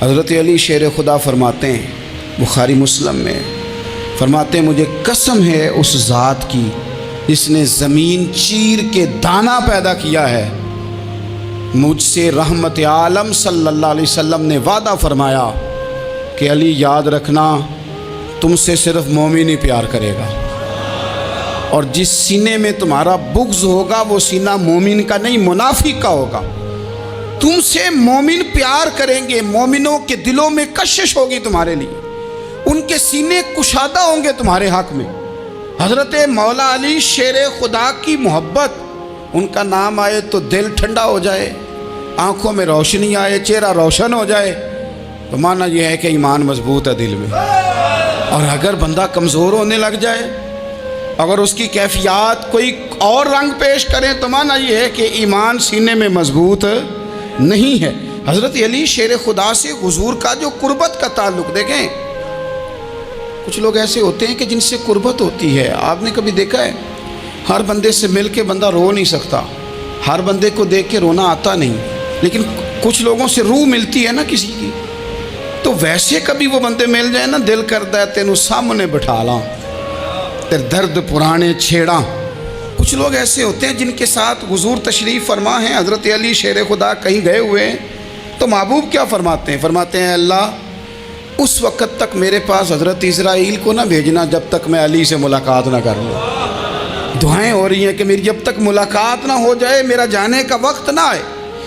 حضرت علی شیر خدا فرماتے ہیں بخاری مسلم میں، فرماتے ہیں مجھے قسم ہے اس ذات کی جس نے زمین چیر کے دانہ پیدا کیا ہے، مجھ سے رحمت عالم صلی اللہ علیہ وسلم نے وعدہ فرمایا کہ علی یاد رکھنا تم سے صرف مومن ہی پیار کرے گا، اور جس سینے میں تمہارا بغض ہوگا وہ سینہ مومن کا نہیں منافق کا ہوگا۔ تم سے مومن پیار کریں گے، مومنوں کے دلوں میں کشش ہوگی تمہارے لیے، ان کے سینے کشادہ ہوں گے تمہارے حق میں۔ حضرت مولا علی شیر خدا کی محبت، ان کا نام آئے تو دل ٹھنڈا ہو جائے، آنکھوں میں روشنی آئے، چہرہ روشن ہو جائے، تو معنی یہ ہے کہ ایمان مضبوط ہے دل میں۔ اور اگر بندہ کمزور ہونے لگ جائے، اگر اس کی کیفیات کوئی اور رنگ پیش کریں، تو معنی یہ ہے کہ ایمان سینے میں مضبوط نہیں ہے۔ حضرت علی شیر خدا سے حضور کا جو قربت کا تعلق دیکھیں، کچھ لوگ ایسے ہوتے ہیں کہ جن سے قربت ہوتی ہے، آپ نے کبھی دیکھا ہے ہر بندے سے مل کے بندہ رو نہیں سکتا، ہر بندے کو دیکھ کے رونا آتا نہیں، لیکن کچھ لوگوں سے روح ملتی ہے نا کسی کی، تو ویسے کبھی وہ بندے مل جائیں نا، دل کرتا ہے تینوں سامنے بٹھا لاں، تیرے درد پرانے چھیڑاں۔ کچھ لوگ ایسے ہوتے ہیں جن کے ساتھ حضور تشریف فرما ہیں، حضرت علی شیر خدا کہیں گئے ہوئے ہیں، تو محبوب کیا فرماتے ہیں؟ فرماتے ہیں اللہ اس وقت تک میرے پاس حضرت اسرائیل کو نہ بھیجنا جب تک میں علی سے ملاقات نہ کر لوں۔ دعائیں ہو رہی ہیں کہ میری جب تک ملاقات نہ ہو جائے، میرا جانے کا وقت نہ آئے۔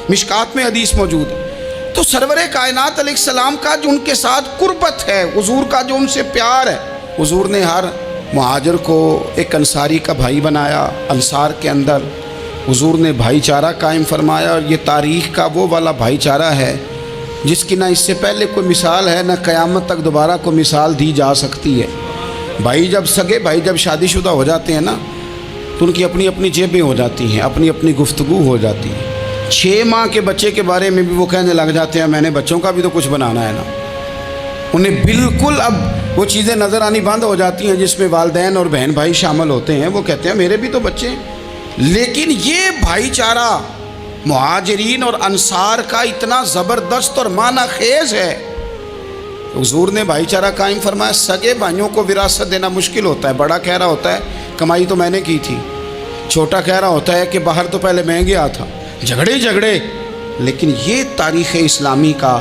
مشکات میں حدیث موجود ہے۔ تو سرور کائنات علیہ السلام کا جو ان کے ساتھ قربت ہے، حضور کا جو ان سے پیار ہے، حضور نے ہر مہاجر کو ایک انصاری کا بھائی بنایا، انصار کے اندر حضور نے بھائی چارہ قائم فرمایا، اور یہ تاریخ کا وہ والا بھائی چارہ ہے جس کی نہ اس سے پہلے کوئی مثال ہے، نہ قیامت تک دوبارہ کوئی مثال دی جا سکتی ہے۔ بھائی جب سگے بھائی جب شادی شدہ ہو جاتے ہیں نا، تو ان کی اپنی اپنی جیبیں ہو جاتی ہیں، اپنی اپنی گفتگو ہو جاتی ہے۔ 6 ماہ کے بچے کے بارے میں بھی وہ کہنے لگ جاتے ہیں میں نے بچوں کا بھی تو کچھ بنانا ہے نا۔ انہیں بالکل اب وہ چیزیں نظر آنی بند ہو جاتی ہیں جس میں والدین اور بہن بھائی شامل ہوتے ہیں، وہ کہتے ہیں میرے بھی تو بچے ہیں۔ لیکن یہ بھائی چارہ مہاجرین اور انصار کا اتنا زبردست اور معنی خیز ہے، حضور نے بھائی چارہ قائم فرمایا۔ سگے بھائیوں کو وراثت دینا مشکل ہوتا ہے، بڑا کہہ رہا ہوتا ہے کمائی تو میں نے کی تھی، چھوٹا کہہ رہا ہوتا ہے کہ باہر تو پہلے میں گیا تھا، جھگڑے۔ لیکن یہ تاریخ اسلامی کا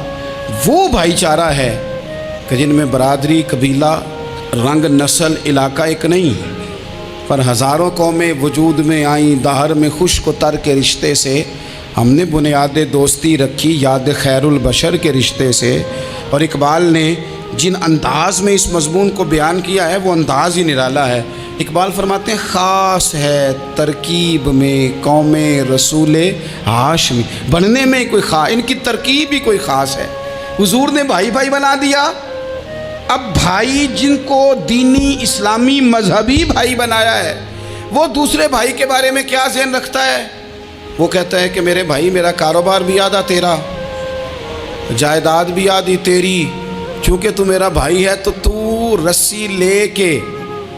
وہ بھائی چارہ ہے کہ جن میں برادری، قبیلہ، رنگ، نسل، علاقہ ایک نہیں، پر ہزاروں قومیں وجود میں آئیں، دہر میں خشک و تر کے رشتے سے ہم نے بنیاد دوستی رکھی، یاد خیر البشر کے رشتے سے۔ اور اقبال نے جن انداز میں اس مضمون کو بیان کیا ہے وہ انداز ہی نرالا ہے۔ اقبال فرماتے ہیں خاص ہے ترکیب میں قوم رسول ہاشمی، بننے میں کوئی ان کی ترکیب ہی کوئی خاص ہے۔ حضور نے بھائی بھائی بنا دیا۔ اب بھائی جن کو دینی اسلامی مذہبی بھائی بنایا ہے، وہ دوسرے بھائی کے بارے میں کیا ذہن رکھتا ہے؟ وہ کہتا ہے کہ میرے بھائی میرا کاروبار بھی آدھا تیرا، جائیداد بھی آدھی تیری، چونکہ تو میرا بھائی ہے تو تو رسی لے کے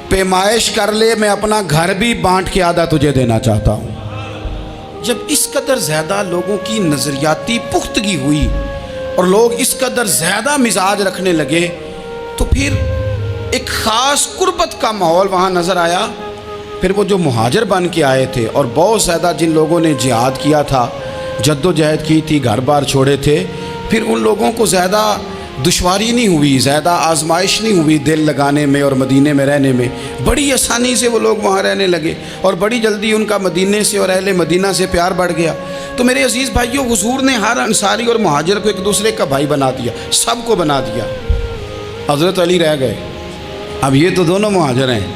پیمائش کر لے، میں اپنا گھر بھی بانٹ کے آدھا تجھے دینا چاہتا ہوں۔ جب اس قدر زیادہ لوگوں کی نظریاتی پختگی ہوئی اور لوگ اس قدر زیادہ مزاج رکھنے لگے، تو پھر ایک خاص قربت کا ماحول وہاں نظر آیا۔ پھر وہ جو مہاجر بن کے آئے تھے اور بہت زیادہ جن لوگوں نے جہاد کیا تھا، جد و جہد کی تھی، گھر بار چھوڑے تھے، پھر ان لوگوں کو زیادہ دشواری نہیں ہوئی، زیادہ آزمائش نہیں ہوئی دل لگانے میں اور مدینے میں رہنے میں، بڑی آسانی سے وہ لوگ وہاں رہنے لگے، اور بڑی جلدی ان کا مدینے سے اور اہل مدینہ سے پیار بڑھ گیا۔ تو میرے عزیز بھائیوں، حضور نے ہر انصاری اور مہاجر کو ایک دوسرے کا بھائی بنا دیا، سب کو بنا دیا۔ حضرت علی رہ گئے، اب یہ تو دونوں مہاجر ہیں،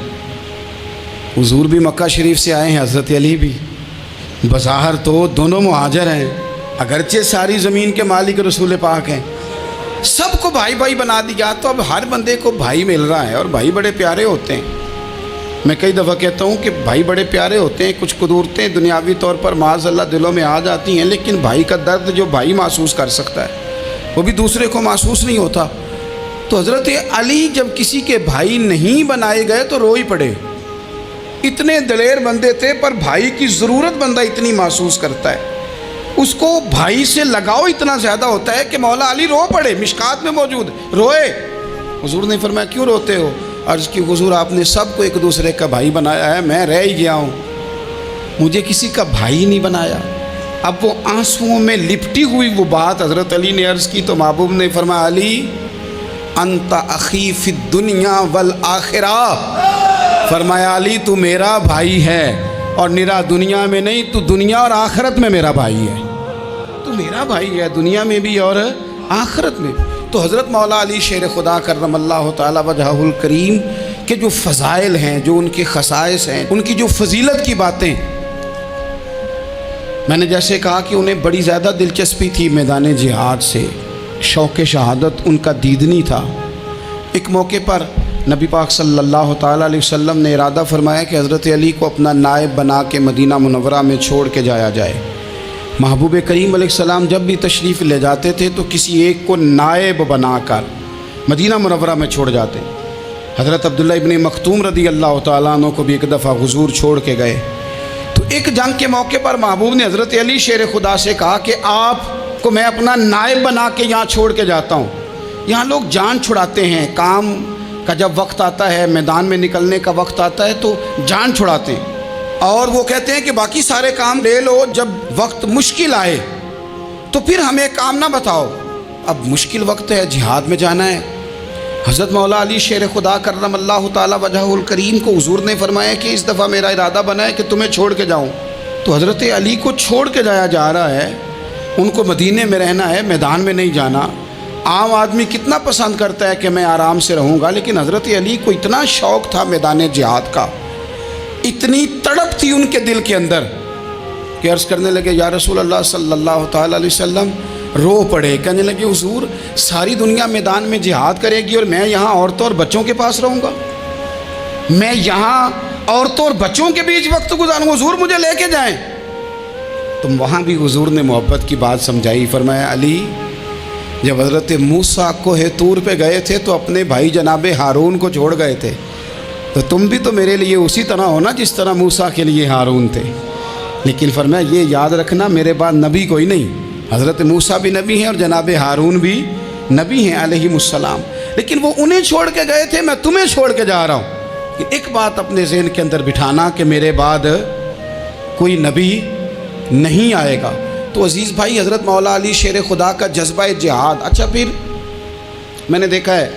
حضور بھی مکہ شریف سے آئے ہیں، حضرت علی بھی، بظاہر تو دونوں مہاجر ہیں، اگرچہ ساری زمین کے مالک رسول پاک ہیں، سب کو بھائی بھائی بنا دیا۔ تو اب ہر بندے کو بھائی مل رہا ہے، اور بھائی بڑے پیارے ہوتے ہیں۔ میں کئی دفعہ کہتا ہوں کہ بھائی بڑے پیارے ہوتے ہیں، کچھ قدورتیں دنیاوی طور پر معاذ اللہ دلوں میں آ جاتی ہیں، لیکن بھائی کا درد جو بھائی محسوس کر سکتا ہے وہ بھی دوسرے کو محسوس نہیں ہوتا۔ تو حضرت علی جب کسی کے بھائی نہیں بنائے گئے تو رو ہی پڑے، اتنے دلیر بندے تھے، پر بھائی کی ضرورت بندہ اتنی محسوس کرتا ہے۔ اس کو بھائی سے لگاؤ اتنا زیادہ ہوتا ہے کہ مولا علی رو پڑے، مشکات میں موجود روئے۔ حضور نے فرمایا کیوں روتے ہو؟ عرض کی حضور آپ نے سب کو ایک دوسرے کا بھائی بنایا ہے، میں رہ ہی گیا ہوں، مجھے کسی کا بھائی نہیں بنایا۔ اب وہ آنسوؤں میں لپٹی ہوئی وہ بات حضرت علی نے عرض کی تو محبوب نے فرمایا علی انت اخی فی الدنیا والآخرہ، فرمایا علی تو میرا بھائی ہے اور نرا دنیا میں نہیں، تو دنیا اور آخرت میں میرا بھائی ہے، تو میرا بھائی ہے دنیا میں بھی اور آخرت میں بھی۔ تو حضرت مولا علی شیر خدا کرم اللہ تعالی وجہہ الکریم کے جو فضائل ہیں، جو ان کے خصائص ہیں، ان کی جو فضیلت کی باتیں، میں نے جیسے کہا کہ انہیں بڑی زیادہ دلچسپی تھی میدان جہاد سے، شوق شہادت ان کا دیدنی تھا۔ ایک موقع پر نبی پاک صلی اللہ تعالیٰ علیہ وسلم نے ارادہ فرمایا کہ حضرت علی کو اپنا نائب بنا کے مدینہ منورہ میں چھوڑ کے جایا جائے۔ محبوب کریم علیہ السلام جب بھی تشریف لے جاتے تھے تو کسی ایک کو نائب بنا کر مدینہ منورہ میں چھوڑ جاتے۔ حضرت عبداللہ ابن مختوم رضی اللہ تعالیٰ عنہ کو بھی ایک دفعہ حضور چھوڑ کے گئے، تو ایک جنگ کے موقع پر محبوب نے حضرت علی شیر خدا سے کہا کہ آپ کو میں اپنا نائب بنا کے یہاں چھوڑ کے جاتا ہوں۔ یہاں لوگ جان چھڑاتے ہیں، کام کا جب وقت آتا ہے، میدان میں نکلنے کا وقت آتا ہے تو جان چھڑاتے ہیں، اور وہ کہتے ہیں کہ باقی سارے کام لے لو، جب وقت مشکل آئے تو پھر ہمیں کام نہ بتاؤ۔ اب مشکل وقت ہے، جہاد میں جانا ہے۔ حضرت مولا علی شیر خدا کرم اللہ تعالی وجہہ الکریم کو حضور نے فرمایا کہ اس دفعہ میرا ارادہ بنا ہے کہ تمہیں چھوڑ کے جاؤں۔ تو حضرت علی کو چھوڑ کے جایا جا رہا ہے، ان کو مدینے میں رہنا ہے، میدان میں نہیں جانا۔ عام آدمی کتنا پسند کرتا ہے کہ میں آرام سے رہوں گا، لیکن حضرت علی کو اتنا شوق تھا میدان جہاد کا، اتنی تڑپ تھی ان کے دل کے اندر کہ عرض کرنے لگے یا رسول اللہ صلی اللہ تعالیٰ علیہ وسلم، رو پڑے، کہنے لگے حضور ساری دنیا میدان میں جہاد کرے گی اور میں یہاں عورتوں اور بچوں کے پاس رہوں گا، میں یہاں عورتوں اور بچوں کے بیچ وقت گزاروں، حضور مجھے لے کے جائیں۔ تو وہاں بھی حضور نے محبت کی بات سمجھائی، فرمایا علی جب حضرت موسیٰ کوہ طور پہ گئے تھے تو اپنے بھائی جناب ہارون کو چھوڑ گئے تھے، تو تم بھی تو میرے لیے اسی طرح ہونا جس طرح موسیٰ کے لیے ہارون تھے، لیکن فرمایا یہ یاد رکھنا میرے بعد نبی کوئی نہیں، حضرت موسیٰ بھی نبی ہیں اور جناب ہارون بھی نبی ہیں علیہم السلام، لیکن وہ انہیں چھوڑ کے گئے تھے، میں تمہیں چھوڑ کے جا رہا ہوں۔ کہ ایک بات اپنے ذہن کے اندر بٹھانا کہ میرے بعد کوئی نبی نہیں آئے گا۔ تو عزیز بھائی حضرت مولا علی شیر خدا کا جذبہ جہاد، اچھا پھر میں نے دیکھا ہے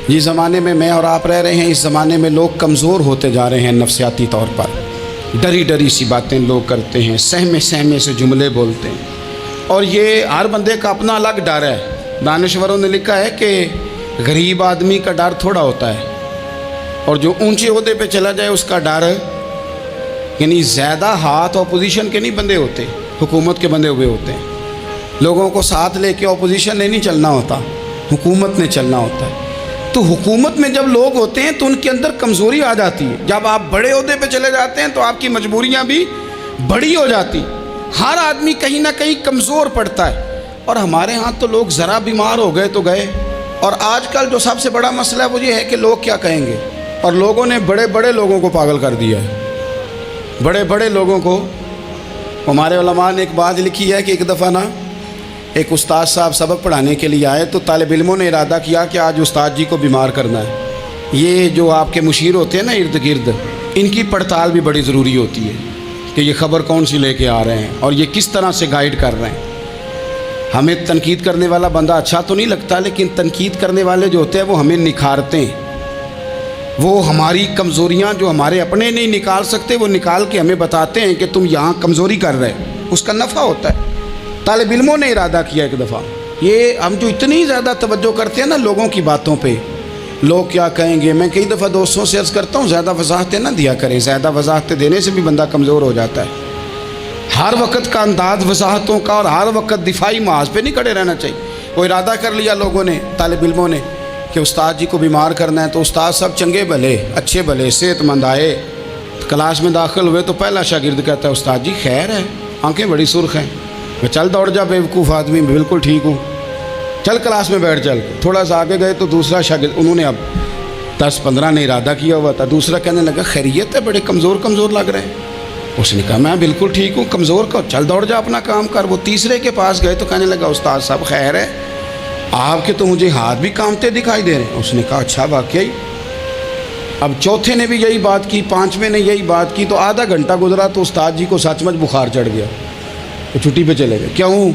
جس زمانے میں میں اور آپ رہ رہے ہیں، اس زمانے میں لوگ کمزور ہوتے جا رہے ہیں نفسیاتی طور پر، ڈری ڈری سی باتیں لوگ کرتے ہیں، سہمے سہمے سے جملے بولتے ہیں، اور یہ ہر بندے کا اپنا الگ ڈر ہے۔ دانشوروں نے لکھا ہے کہ غریب آدمی کا ڈر تھوڑا ہوتا ہے اور جو اونچے عہدے پہ چلا جائے اس کا ڈر، یعنی زیادہ ہاتھ اپوزیشن کے نہیں بندے ہوتے، حکومت کے بندے ہوئے ہوتے ہیں۔ لوگوں کو ساتھ لے کے اپوزیشن نے نہیں چلنا ہوتا، حکومت نے چلنا ہوتا ہے۔ تو حکومت میں جب لوگ ہوتے ہیں تو ان کے اندر کمزوری آ جاتی ہے، جب آپ بڑے عہدے پہ چلے جاتے ہیں تو آپ کی مجبوریاں بھی بڑی ہو جاتی، ہر آدمی کہیں نہ کہیں کمزور پڑتا ہے۔ اور ہمارے ہاں تو لوگ ذرا بیمار ہو گئے تو گئے، اور آج کل جو سب سے بڑا مسئلہ وہ یہ ہے کہ لوگ کیا کہیں گے، اور لوگوں نے بڑے بڑے لوگوں کو پاگل کر دیا ہے، بڑے بڑے لوگوں کو۔ ہمارے علماء نے ایک بات لکھی ہے کہ ایک دفعہ نا ایک استاد صاحب سبق پڑھانے کے لیے آئے تو طالب علموں نے ارادہ کیا کہ آج استاد جی کو بیمار کرنا ہے۔ یہ جو آپ کے مشیر ہوتے ہیں نا ارد گرد، ان کی پڑتال بھی بڑی ضروری ہوتی ہے کہ یہ خبر کون سی لے کے آ رہے ہیں اور یہ کس طرح سے گائیڈ کر رہے ہیں۔ ہمیں تنقید کرنے والا بندہ اچھا تو نہیں لگتا، لیکن تنقید کرنے والے جو ہوتے ہیں وہ ہمیں نکھارتے ہیں، وہ ہماری کمزوریاں جو ہمارے اپنے نہیں نکال سکتے وہ نکال کے ہمیں بتاتے ہیں کہ تم یہاں کمزوری کر رہے، اس کا نفع ہوتا ہے۔ طالب علموں نے ارادہ کیا ایک دفعہ، یہ ہم جو اتنی زیادہ توجہ کرتے ہیں نا لوگوں کی باتوں پہ، لوگ کیا کہیں گے، میں کئی دفعہ دوستوں سے عرض کرتا ہوں زیادہ وضاحتیں نہ دیا کریں، زیادہ وضاحتیں دینے سے بھی بندہ کمزور ہو جاتا ہے۔ ہر وقت کا انداز وضاحتوں کا اور ہر وقت دفاعی محاذ پہ نہیں کھڑے رہنا چاہیے۔ وہ ارادہ کر لیا لوگوں نے، طالب علموں نے، کہ استاد جی کو بیمار کرنا ہے، تو استاد سب چنگے بھلے اچھے بھلے صحت مند آئے، کلاس میں داخل ہوئے تو پہلا شاگرد کہتا ہے استاد جی خیر ہے، آنکھیں بڑی سرخ ہیں۔ میں چل دوڑ جا بیوقوف آدمی، بالکل ٹھیک ہوں، چل کلاس میں بیٹھ۔ چل تھوڑا سا آگے گئے تو دوسرا شاگرد، انہوں نے اب 10-15 نے ارادہ کیا ہوا تھا، دوسرا کہنے لگا خیریت ہے، بڑے کمزور کمزور لگ رہے ہیں۔ اس نے کہا میں بالکل ٹھیک ہوں، کمزور کا چل دوڑ جا اپنا کام کر۔ وہ تیسرے کے پاس گئے تو کہنے لگا استاد صاحب خیر ہے، آپ کے تو مجھے ہاتھ بھی کانپتے دکھائی دے رہے ہیں۔ اس نے کہا اچھا واقعی؟ اب چوتھے نے بھی یہی بات کی، پانچویں نے یہی بات کی، تو آدھا گھنٹہ گزرا تو استاد جی کو سچ مچ بخار چڑھ گیا، تو چھٹی پہ چلے گئے۔ کیوں؟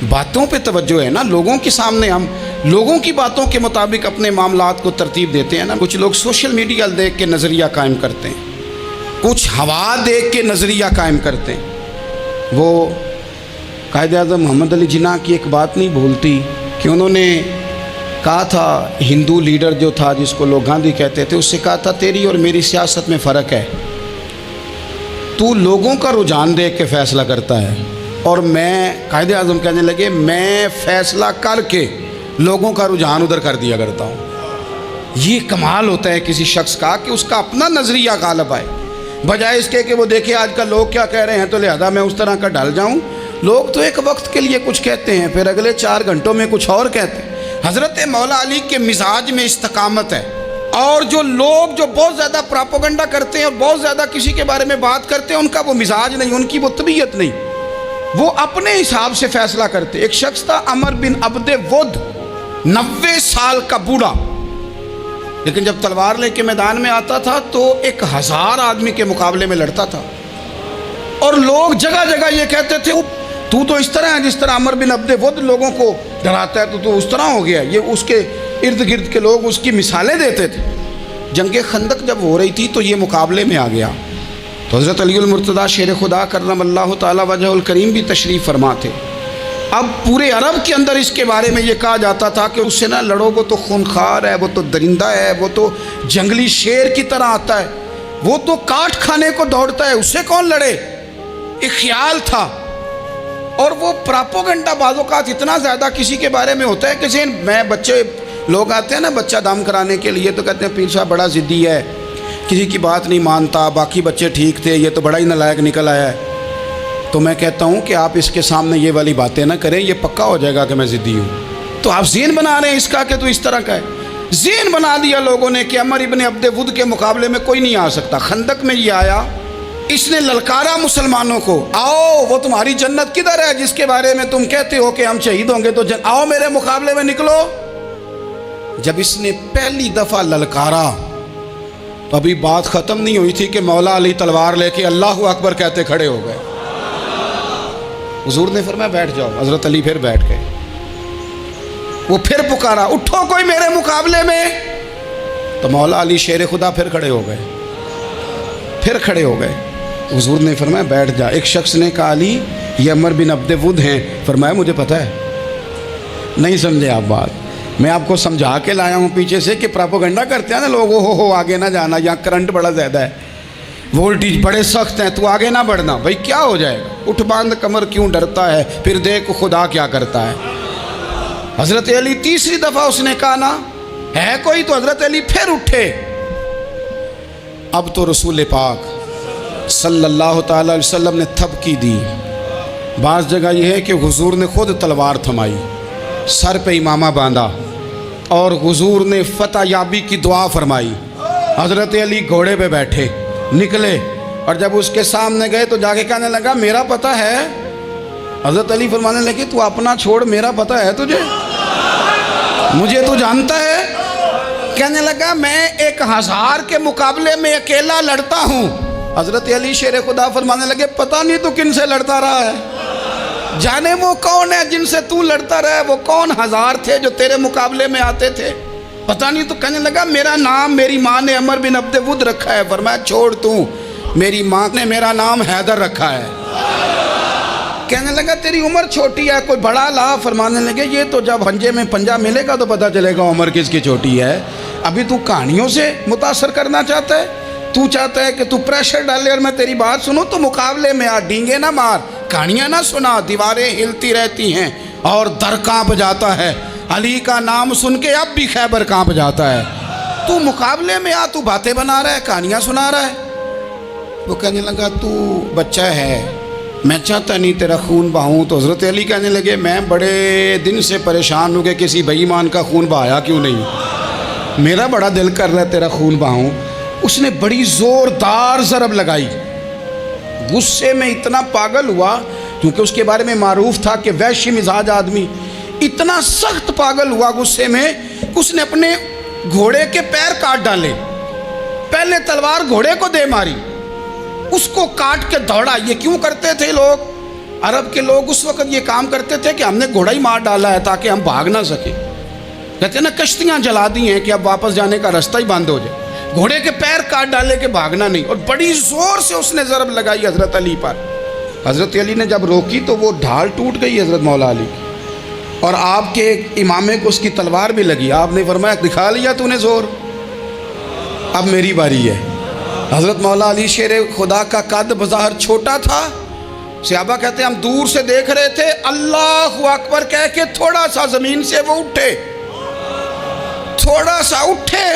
باتوں پہ توجہ ہے نا، لوگوں کے سامنے ہم لوگوں کی باتوں کے مطابق اپنے معاملات کو ترتیب دیتے ہیں نا۔ کچھ لوگ سوشل میڈیا دیکھ کے نظریہ قائم کرتے ہیں، کچھ ہوا دیکھ کے نظریہ قائم کرتے ہیں۔ وہ قائد اعظم محمد علی جناح کی ایک بات نہیں بھولتی کہ انہوں نے کہا تھا، ہندو لیڈر جو تھا جس کو لوگ گاندھی کہتے تھے، اس سے کہا تھا تیری اور میری سیاست میں فرق ہے، تو لوگوں کا رجحان دیکھ کے فیصلہ کرتا ہے، اور میں قائد اعظم کہنے لگے میں فیصلہ کر کے لوگوں کا رجحان ادھر کر دیا کرتا ہوں۔ یہ کمال ہوتا ہے کسی شخص کا کہ اس کا اپنا نظریہ غالب آئے، بجائے اس کے کہ وہ دیکھے آج کل لوگ کیا کہہ رہے ہیں تو لہذا میں اس طرح کا ڈھل جاؤں۔ لوگ تو ایک وقت کے لیے کچھ کہتے ہیں، پھر اگلے 4 گھنٹوں میں کچھ اور کہتے ہیں۔ حضرت مولا علی کے مزاج میں استقامت ہے، اور جو لوگ جو بہت زیادہ پراپوگنڈا کرتے ہیں اور بہت زیادہ کسی کے بارے میں بات کرتے ہیں، ان کا وہ مزاج نہیں، ان کی وہ طبیعت نہیں، وہ اپنے حساب سے فیصلہ کرتے۔ ایک شخص تھا عمر بن عبد ود، 90 سال کا بوڑھا، لیکن جب تلوار لے کے میدان میں آتا تھا تو 1000 آدمی کے مقابلے میں لڑتا تھا، اور لوگ جگہ جگہ یہ کہتے تھے تو اس طرح ہے جس طرح عمر بن عبد ود لوگوں کو ڈراتا ہے، تو اس طرح ہو گیا۔ یہ اس کے ارد گرد کے لوگ اس کی مثالیں دیتے تھے۔ جنگ خندق جب ہو رہی تھی تو یہ مقابلے میں آ گیا، تو حضرت علی المرتضیٰ شیر خدا کرم اللہ تعالی وجہ الکریم بھی تشریف فرما تھے۔ اب پورے عرب کے اندر اس کے بارے میں یہ کہا جاتا تھا کہ اس سے نہ لڑو، وہ تو خونخوار ہے، وہ تو درندہ ہے، وہ تو جنگلی شیر کی طرح آتا ہے، وہ تو کاٹ کھانے کو دوڑتا ہے، اس سے کون لڑے؟ ایک خیال تھا۔ اور وہ پراپوگنڈا بعض اوقات اتنا زیادہ کسی کے بارے میں ہوتا ہے کہ میں بچے لوگ آتے ہیں نا بچہ دم کرانے کے لیے، تو کہتے ہیں پیر صاحب بڑا ضدی ہے، کسی کی بات نہیں مانتا، باقی بچے ٹھیک تھے، یہ تو بڑا ہی نالائق نکل آیا ہے۔ تو میں کہتا ہوں کہ آپ اس کے سامنے یہ والی باتیں نہ کریں، یہ پکا ہو جائے گا کہ میں ضدی ہوں۔ تو آپ ذہن بنا رہے ہیں اس کا کہ تو اس طرح کا ہے۔ ذہن بنا دیا لوگوں نے کہ عمر ابن عبد ود کے مقابلے میں کوئی نہیں آ سکتا۔ خندق میں یہ آیا، اس نے للکارا مسلمانوں کو، آؤ وہ تمہاری جنت کدھر ہے جس کے بارے میں تم کہتے ہو کہ ہم شہید ہوں گے، تو آؤ میرے مقابلے میں نکلو۔ جب اس نے پہلی دفعہ للکارا تو ابھی بات ختم نہیں ہوئی تھی کہ مولا علی تلوار لے کے اللہ اکبر کہتے کھڑے ہو گئے۔ حضور نے فرمایا بیٹھ جاؤ، حضرت علی پھر بیٹھ گئے۔ وہ پھر پکارا اٹھو کوئی میرے مقابلے میں، تو مولا علی شیر خدا پھر کھڑے ہو گئے، پھر کھڑے ہو گئے۔ حضور نے فرمایا بیٹھ جا۔ ایک شخص نے کہا علی یہ عمر بن عبد ود ہیں، فرمایا مجھے پتہ ہے۔ نہیں سمجھے آپ بات، میں آپ کو سمجھا کے لایا ہوں پیچھے سے کہ پراپوگنڈا کرتے ہیں نا لوگ، ہو آگے نہ جانا، یہاں کرنٹ بڑا زیادہ ہے، وولٹیج بڑے سخت ہیں، تو آگے نہ بڑھنا۔ بھائی کیا ہو جائے گا، اٹھ باندھ کمر کیوں ڈرتا ہے، پھر دیکھ خدا کیا کرتا ہے۔ حضرت علی تیسری دفعہ اس نے کہا نا ہے کوئی، تو حضرت علی پھر اٹھے۔ اب تو رسول پاک صلی اللہ تعالی علیہ وسلم نے تھپکی دی۔ بعض جگہ یہ ہے کہ حضور نے خود تلوار تھمائی، سر پہ امامہ باندھا، اور حضور نے فتح یابی کی دعا فرمائی۔ حضرت علی گھوڑے پہ بیٹھے نکلے، اور جب اس کے سامنے گئے تو جا کے کہنے لگا میرا پتہ ہے۔ حضرت علی فرمانے لگے تو اپنا چھوڑ، میرا پتہ ہے تجھے، مجھے تو جانتا ہے۔ کہنے لگا میں 1000 کے مقابلے میں اکیلا لڑتا ہوں۔ حضرت علی شیر خدا فرمانے لگے پتہ نہیں تو کن سے لڑتا رہا ہے، جانے وہ کون ہے جن سے تو لڑتا رہا ہے، وہ کون 1000 تھے جو تیرے مقابلے میں آتے تھے، پتہ نہیں۔ تو کہنے لگا میرا نام میری ماں نے عمر بن عبد ود رکھا ہے۔ فرمایا چھوڑ تو، میری ماں نے میرا نام حیدر رکھا ہے۔ کہنے لگا تیری عمر چھوٹی ہے، کوئی بڑا لا۔ فرمانے لگے یہ تو جب پنجے میں پنجہ ملے گا تو پتہ چلے گا عمر کس کی چھوٹی ہے، ابھی تو کہانیوں سے متاثر کرنا چاہتا ہے، تو چاہتا ہے کہ تو پریشر ڈالے اور میں تیری بات سنوں، تو مقابلے میں آ، ڈینگے نہ مار، کہانیاں نہ سنا، دیواریں ہلتی رہتی ہیں اور در کانپ جاتا ہے۔ علی کا نام سن کے اب بھی خیبر کانپ جاتا ہے۔ تو مقابلے میں آ، تو باتیں بنا رہا ہے، کہانیاں سنا رہا ہے۔ وہ کہنے لگا تو بچہ ہے، میں چاہتا نہیں تیرا خون بہاؤں۔ تو حضرت علی کہنے لگے میں بڑے دن سے پریشان ہوں کہ کسی بے ایمان کا خون بہایا کیوں نہیں، میرا بڑا دل کر رہا ہے تیرا خون بہاؤں۔ اس نے بڑی زوردار ضرب لگائی، غصے میں اتنا پاگل ہوا، کیونکہ اس کے بارے میں معروف تھا کہ وحشی مزاج آدمی، اتنا سخت پاگل ہوا غصے میں کہ اس نے اپنے گھوڑے کے پیر کاٹ ڈالے، پہلے تلوار گھوڑے کو دے ماری، اس کو کاٹ کے دوڑا۔ یہ کیوں کرتے تھے لوگ؟ عرب کے لوگ اس وقت یہ کام کرتے تھے کہ ہم نے گھوڑا ہی مار ڈالا ہے تاکہ ہم بھاگ نہ سکیں۔ کہتے ہیں نا کشتیاں جلا دی ہیں کہ اب واپس جانے کا راستہ ہی بند ہو جائے، گھوڑے کے پیر کاٹ ڈالے کہ بھاگنا نہیں۔ اور بڑی زور سے اس نے ضرب لگائی حضرت علی پر۔ حضرت علی نے جب روکی تو وہ ڈھال ٹوٹ گئی حضرت مولا علی کی، اور آپ کے امامے کو اس کی تلوار بھی لگی۔ آپ نے فرمایا دکھا لیا تو نے زور، اب میری باری ہے۔ حضرت مولا علی شیر خدا کا قد بظاہر چھوٹا تھا، صحابہ کہتے ہیں ہم دور سے دیکھ رہے تھے، اللہ اکبر کہہ کے تھوڑا سا زمین سے وہ اٹھے، تھوڑا سا اٹھے،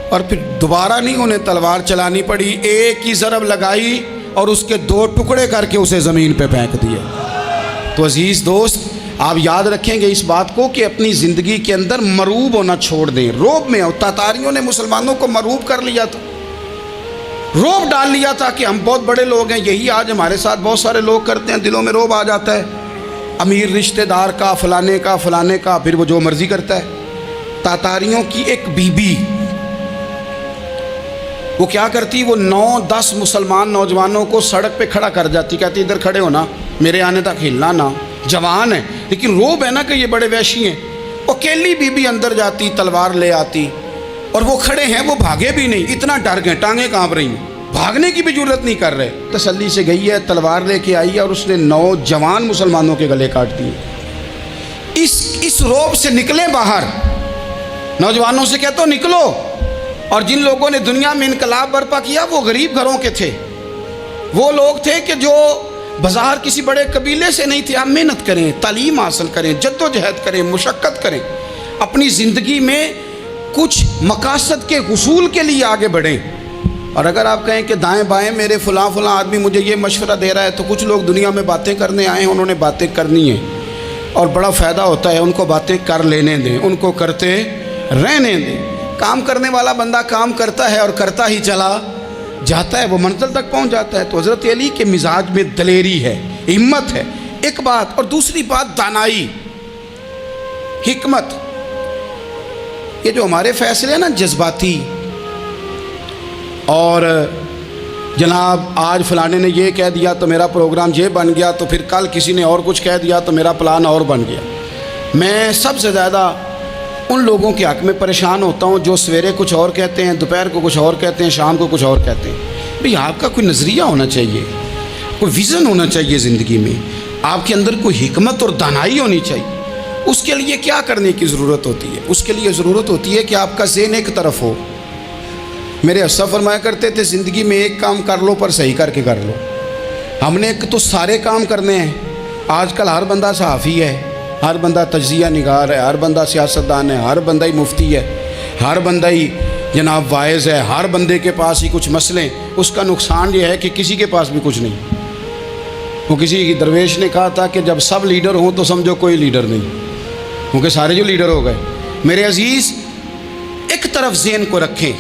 اور پھر دوبارہ نہیں انہیں تلوار چلانی پڑی، ایک ہی ضرب لگائی اور اس کے 2 ٹکڑے کر کے اسے زمین پہ پھینک دیے۔ تو عزیز دوست، آپ یاد رکھیں گے اس بات کو کہ اپنی زندگی کے اندر مروب ہونا چھوڑ دیں، روب میں ہو۔ تاتاریوں نے مسلمانوں کو مروب کر لیا تھا، روب ڈال لیا تھا کہ ہم بہت بڑے لوگ ہیں۔ یہی آج ہمارے ساتھ بہت سارے لوگ کرتے ہیں، دلوں میں روب آ جاتا ہے، امیر رشتہ دار کا، فلانے کا، فلانے کا، پھر وہ جو مرضی کرتا ہے۔ تاتاریوں کی ایک بی بی، وہ کیا کرتی، وہ 9-10 مسلمان نوجوانوں کو سڑک پہ کھڑا کر جاتی، کہتی ادھر کھڑے ہونا، میرے آنے تک ہلنا نہ، جوان ہے لیکن روب ہے نا کہ یہ بڑے وحشی ہیں۔ اکیلی بی بی اندر جاتی، تلوار لے آتی، اور وہ کھڑے ہیں، وہ بھاگے بھی نہیں، اتنا ڈر گئے، ٹانگیں کانپ رہی ہیں، بھاگنے کی بھی جرت نہیں کر رہے۔ تسلی سے گئی ہے، تلوار لے کے آئی ہے، اور اس نے 9 جوان مسلمانوں کے گلے کاٹ دیے۔ اس روب سے نکلیں باہر، نوجوانوں سے کہتا ہوں نکلو۔ اور جن لوگوں نے دنیا میں انقلاب برپا کیا وہ غریب گھروں کے تھے، وہ لوگ تھے کہ جو بظاہر کسی بڑے قبیلے سے نہیں تھے۔ آپ محنت کریں، تعلیم حاصل کریں، جد و جہد کریں، مشقت کریں، اپنی زندگی میں کچھ مقاصد کے حصول کے لیے آگے بڑھیں۔ اور اگر آپ کہیں کہ دائیں بائیں میرے فلاں آدمی مجھے یہ مشورہ دے رہا ہے، تو کچھ لوگ دنیا میں باتیں کرنے آئے ہیں، انہوں نے باتیں کرنی ہیں اور بڑا فائدہ ہوتا ہے، ان کو باتیں کر لینے دیں، ان کو کرتے رہنے دیں۔ کام کرنے والا بندہ کام کرتا ہے اور کرتا ہی چلا جاتا ہے، وہ منزل تک پہنچ جاتا ہے۔ تو حضرت علی کے مزاج میں دلیری ہے، ہمت ہے، ایک بات، اور دوسری بات دانائی، حکمت۔ یہ جو ہمارے فیصلے ہیں نا جذباتی، اور جناب آج فلانے نے یہ کہہ دیا تو میرا پروگرام یہ بن گیا، تو پھر کل کسی نے اور کچھ کہہ دیا تو میرا پلان اور بن گیا۔ میں سب سے زیادہ ان لوگوں کے حق میں پریشان ہوتا ہوں جو سویرے کچھ اور کہتے ہیں، دوپہر کو کچھ اور کہتے ہیں، شام کو کچھ اور کہتے ہیں۔ بھئی آپ کا کوئی نظریہ ہونا چاہیے، کوئی ویژن ہونا چاہیے زندگی میں، آپ کے اندر کوئی حکمت اور دانائی ہونی چاہیے۔ اس کے لیے کیا کرنے کی ضرورت ہوتی ہے؟ اس کے لیے ضرورت ہوتی ہے کہ آپ کا ذہن ایک طرف ہو۔ میرے اسلاف فرمایا کرتے تھے زندگی میں ایک کام کر لو پر صحیح کر کے کر لو۔ ہم نے ایک تو سارے کام کرنے ہیں۔ آج کل ہر بندہ صحافی ہے، ہر بندہ تجزیہ نگار ہے، ہر بندہ سیاستدان ہے، ہر بندہ ہی مفتی ہے، ہر بندہ ہی جناب واعظ ہے، ہر بندے کے پاس ہی کچھ مسئلے۔ اس کا نقصان یہ ہے کہ کسی کے پاس بھی کچھ نہیں۔ وہ کسی درویش نے کہا تھا کہ جب سب لیڈر ہوں تو سمجھو کوئی لیڈر نہیں، کیونکہ سارے جو لیڈر ہو گئے۔ میرے عزیز، ایک طرف ذہن کو رکھیں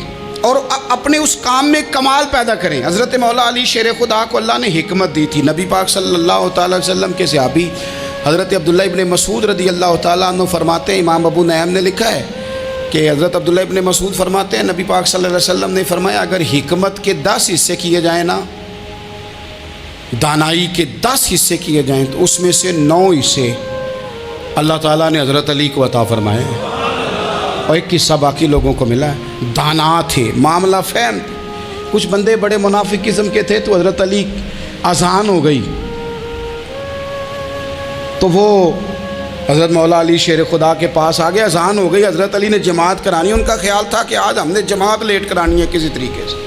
اور اپنے اس کام میں کمال پیدا کریں۔ حضرت مولا علی شیر خدا کو اللہ نے حکمت دی تھی۔ نبی پاک صلی اللہ تعالی وسلم کے صحابی حضرت عبداللہ ابن مسعود رضی اللہ تعالیٰ عنہ فرماتے ہیں، امام ابو نعیم نے لکھا ہے کہ حضرت عبداللہ ابن مسعود فرماتے ہیں نبی پاک صلی اللہ علیہ وسلم نے فرمایا اگر حکمت کے 10 حصے کیے جائیں نا، دانائی کے 10 حصے کیے جائیں، تو اس میں سے 9 حصے اللہ تعالیٰ نے حضرت علی کو عطا فرمائے ہیں، اور ایک حصہ باقی لوگوں کو ملا ہے۔ دانا تھے، معاملہ فہم تھے۔ کچھ بندے بڑے منافق قسم کے تھے، تو حضرت علی اذان ہو گئی تو وہ حضرت مولا علی شیر خدا کے پاس آ گئے، اذان ہو گئی، حضرت علی نے جماعت کرانی۔ ان کا خیال تھا کہ آج ہم نے جماعت لیٹ کرانی ہے کسی طریقے سے۔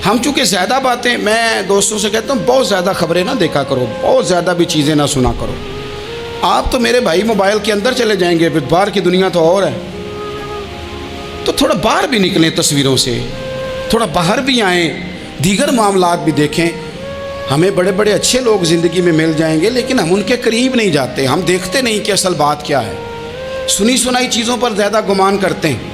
ہم چونکہ زیادہ باتیں، میں دوستوں سے کہتا ہوں بہت زیادہ خبریں نہ دیکھا کرو، بہت زیادہ بھی چیزیں نہ سنا کرو۔ آپ تو میرے بھائی موبائل کے اندر چلے جائیں گے، پھر باہر کی دنیا تو اور ہے، تو تھوڑا باہر بھی نکلیں تصویروں سے، تھوڑا باہر بھی آئیں، دیگر معاملات بھی دیکھیں۔ ہمیں بڑے بڑے اچھے لوگ زندگی میں مل جائیں گے، لیکن ہم ان کے قریب نہیں جاتے، ہم دیکھتے نہیں کہ اصل بات کیا ہے، سنی سنائی چیزوں پر زیادہ گمان کرتے ہیں۔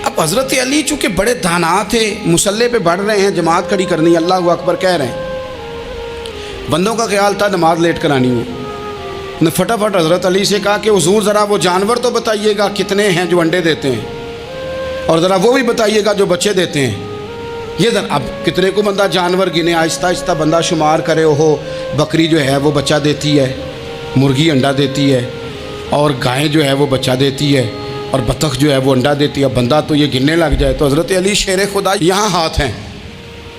اب حضرت علی چونکہ بڑے دانا تھے، مصلے پہ بڑھ رہے ہیں، جماعت کھڑی کرنی، اللہ اکبر کہہ رہے ہیں، بندوں کا خیال تھا نماز لیٹ کرانی ہو، نے فٹافٹ حضرت علی سے کہا کہ حضور ذرا وہ جانور تو بتائیے گا کتنے ہیں جو انڈے دیتے ہیں، اور ذرا وہ بھی بتائیے گا جو بچے دیتے ہیں۔ یہ ذرا اب کتنے کو بندہ جانور گنے، آہستہ آہستہ بندہ شمار کرے، ہو بکری جو ہے وہ بچہ دیتی ہے، مرغی انڈا دیتی ہے، اور گائیں جو ہے وہ بچہ دیتی ہے، اور بطخ جو ہے وہ انڈا دیتی ہے، بندہ تو یہ گننے لگ جائے۔ تو حضرت علی شیر خدا یہاں ہاتھ ہیں،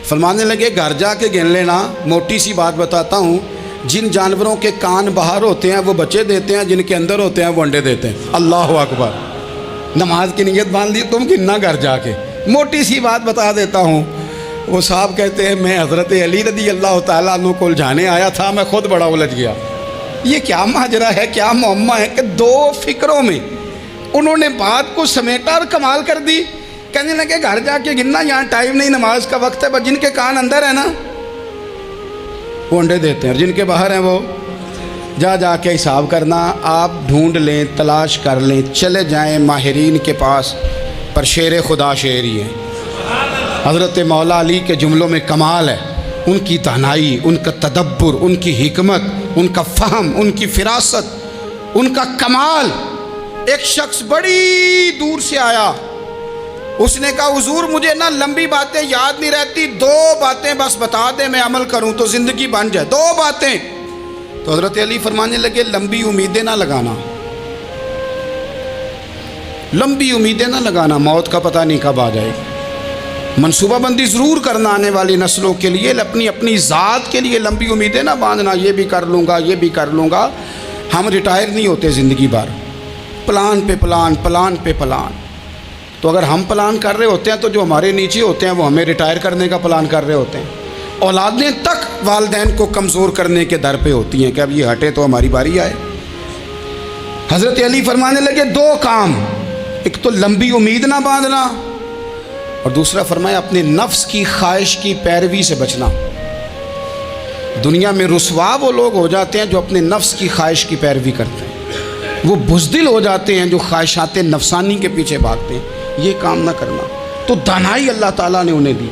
فرمانے لگے گھر جا کے گن لینا، موٹی سی بات بتاتا ہوں، جن جانوروں کے کان باہر ہوتے ہیں وہ بچے دیتے ہیں، جن کے اندر ہوتے ہیں وہ انڈے دیتے ہیں۔ اللہ اکبر، نماز کی نیت باندھ لی، تم گننا گھر جا کے۔ موٹی سی بات بتا دیتا ہوں، وہ صاحب کہتے ہیں میں حضرت علی رضی اللہ تعالیٰ عنہ کو الجھانے آیا تھا، میں خود بڑا الجھ گیا۔ یہ کیا ماجرا ہے، کیا معمہ ہے کہ دو فکروں میں انہوں نے بات کو سمیٹا اور کمال کر دی۔ کہنے لگے گھر جا کے گننا، یہاں ٹائم نہیں، نماز کا وقت ہے، بس جن کے کان اندر ہے نا وہ انڈے دیتے ہیں، اور جن کے باہر ہیں وہ جا کے حساب کرنا۔ آپ ڈھونڈ لیں، تلاش کر لیں، چلے جائیں ماہرین کے پاس، پر شیر خدا شعر ہی ہے۔ حضرت مولا علی کے جملوں میں کمال ہے، ان کی دانائی، ان کا تدبر، ان کی حکمت، ان کا فہم، ان کی فراست، ان کا کمال۔ ایک شخص بڑی دور سے آیا، اس نے کہا حضور مجھے نا لمبی باتیں یاد نہیں رہتی، دو باتیں بس بتا دیں میں عمل کروں تو زندگی بن جائے، دو باتیں۔ تو حضرت علی فرمانے لگے لمبی امیدیں نہ لگانا، لمبی امیدیں نہ لگانا، موت کا پتہ نہیں کب آ جائے گی۔ منصوبہ بندی ضرور کرنا آنے والی نسلوں کے لیے، اپنی ذات کے لیے لمبی امیدیں نہ باندھنا، یہ بھی کر لوں گا، یہ بھی کر لوں گا۔ ہم ریٹائر نہیں ہوتے زندگی بھر، پلان پہ پلان، پلان پہ پلان۔ تو اگر ہم پلان کر رہے ہوتے ہیں تو جو ہمارے نیچے ہوتے ہیں وہ ہمیں ریٹائر کرنے کا پلان کر رہے ہوتے ہیں۔ اولادیں تک والدین کو کمزور کرنے کے در پہ ہوتی ہیں کہ اب یہ ہٹے تو ہماری باری آئے۔ حضرت علی فرمانے لگے دو کام، ایک تو لمبی امید نہ باندھنا، اور دوسرا فرمایا اپنے نفس کی خواہش کی پیروی سے بچنا۔ دنیا میں رسوا وہ لوگ ہو جاتے ہیں جو اپنے نفس کی خواہش کی پیروی کرتے ہیں، وہ بزدل ہو جاتے ہیں جو خواہشات نفسانی کے پیچھے بھاگتے ہیں۔ یہ کام نہ کرنا، تو دانائی اللہ تعالیٰ نے انہیں دی۔